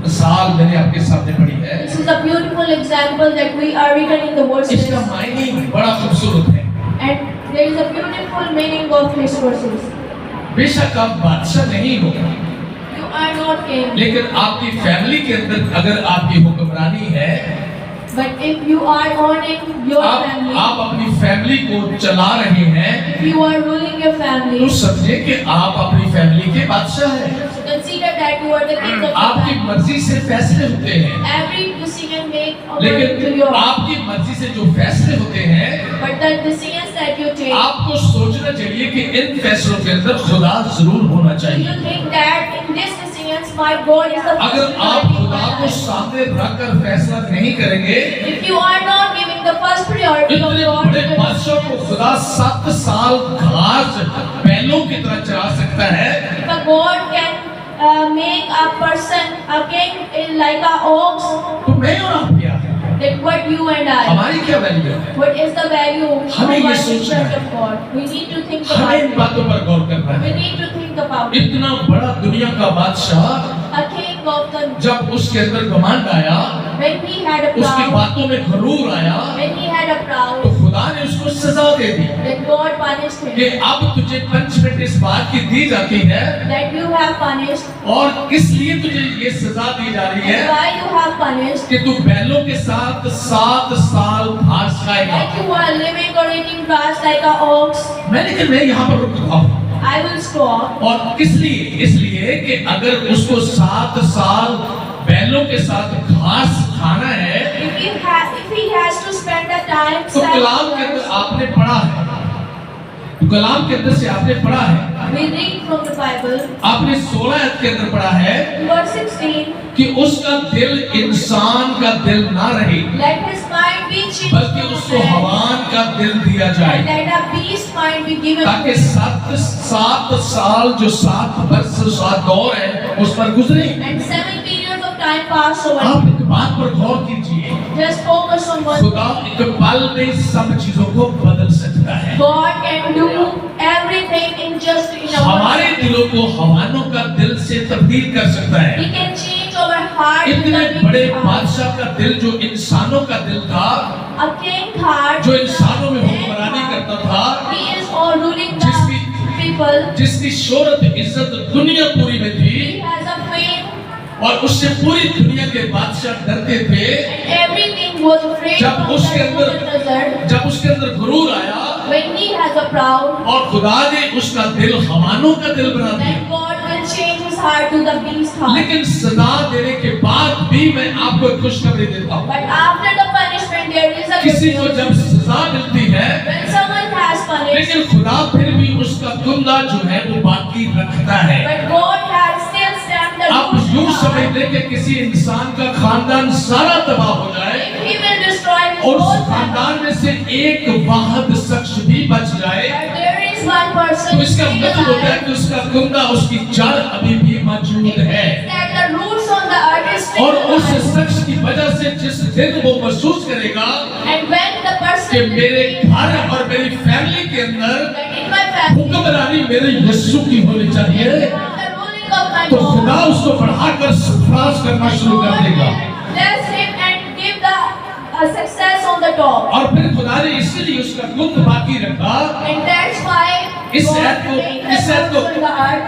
मिसाल मैंने आपके सामने पढ़ी है, This is a beautiful example that we are reading in the verses. इसका मायने बड़ा खूबसूरत है। And there is a beautiful meaning of these verses. बेशक आप बादशाह नहीं हो, You are not king. लेकिन आपकी फैमिली के अंदर अगर आपकी हुक्मरानी है, But if you are owning your family, आप अपनी फैमिली को चला रहे हैं, if you are ruling your तो family, समझे कि आप अपनी फैमिली के बादशाह हैं। consider that you are the king of your आपकी family. मर्जी से फैसले होते हैं, Every decision made according to लेकिन your. आपकी मर्जी से जो फैसले होते हैं, But the decisions that you take, आपको सोचना चाहिए कि इन फैसलों के अंदर खुदा जरूर होना do चाहिए। you think that in this decisions my God is the first अगर आप priority in खुदा my को life? सामने रखकर फैसला नहीं करेंगे, If you are not giving the first priority of इतने God, बड़े बादशाह को खुदा 7 साल घास बैलों की तरह चला सकता है। if a God can make a person a king like a ox, तो मैं और आप क्या है? then what you and I, हमारी क्या वैल्यू है? what is the value of हमें ये our सोचना church है। of God? We need to think हमें इन about it. बातों पर गौर करना We है। need to think about it. इतना बड़ा दुनिया का बादशाह A king of the, जब उसके अंदर घमंड आया, when he had a उसकी proud, बातों में घरूर आया, when he had a तो proud, खुदा ने उसको सजा दे दी then God punished कि him. अब तुझे पनिशमेंट इस बात की दी जाती है, That you have punished. और किस लिए तुझे ये सजा दी जा रही है And why you have punished? कि तू बैलों के साथ 7 साल घास खाएगा। Like you are living or eating grass like a ox. लेकिन मैं यहाँ पर रुकता हूँ, I will stop. और किस लिए? इसलिए कि अगर उसको 7 साल बैलों के साथ घास खाना है, If he has to spend the time, तो कलाम के अंदर आपने पढ़ा है, तो कलाम के अंदर से आपने पढ़ा है, we read from the Bible, आपने 16 आयत के अंदर पढ़ा है verse 16, कि उसका दिल इंसान का दिल ना रहे, let his mind be changed बल्कि from उसको man, हवान का दिल दिया जाए, and let a beast mind be given to ताकि him. 7 साल जो 7 वर्ष 7 दौर है उस पर गुजरे। And 7 periods of time pass over. आप एक बात पर गौर कीजिए, Just focus on one. खुदा एक पल में सब चीजों को बदल सकता है। God can do everything in just in a हमारे one. दिलों को हवानों का दिल से तब्दील कर सकता है। He can change our heart. with इतने a बड़े king heart. बादशाह का दिल जो इंसानों का दिल था, A king heart. जो इंसानों में हुक्मरानी करता था, He is all ruling the जिसकी people. जिसकी शोहरत इज्जत दुनिया पूरी में थी, He has a fame, और उससे पूरी दुनिया के बादशाह डरते थे। and everything was afraid जब of उसके Nebuchadnezzar. जब उसके अंदर गुरूर आया, When he has a proud, और खुदा ने उसका दिल हवानों का दिल बना दिया। then God will change his heart to the beast heart. लेकिन सजा देने के बाद भी मैं आपको एक खुशखबरी देता हूँ, But after the punishment, there is a किसी good को news. जब सजा मिलती है, When someone has punished, लेकिन खुदा फिर भी उसका कुंदा जो है वो बाकी रखता है। but God has still stamped the आप roots in यूं the समझ heart. लें कि किसी इंसान का खानदान सारा तबाह हो जाए, He will destroy his और उस whole family. खानदान में से एक वाहिद शख्स भी बच जाए, But there is one person तो इसका still मतलब होता है alive. कि उसका कुंदा, उसकी जड़ अभी भी मौजूद है। That the roots on the earth is still और उस alive. शख्स की वजह से जिस दिन वो महसूस करेगा And when the person कि will मेरे think घर और मेरी फैमिली के अंदर that in my family, हुक्मरानी मेरे यीशु की होनी चाहिए, the ruling of my तो खुदा God, उसको बढ़ाकर सरफराज करना शुरू God कर देगा। will bless him and give the success on the top. और फिर खुदा ने इसलिए उसका कुंद बाकी रखा। And that's why इस God ऐप को- made the इस ऐप को- roots on the earth.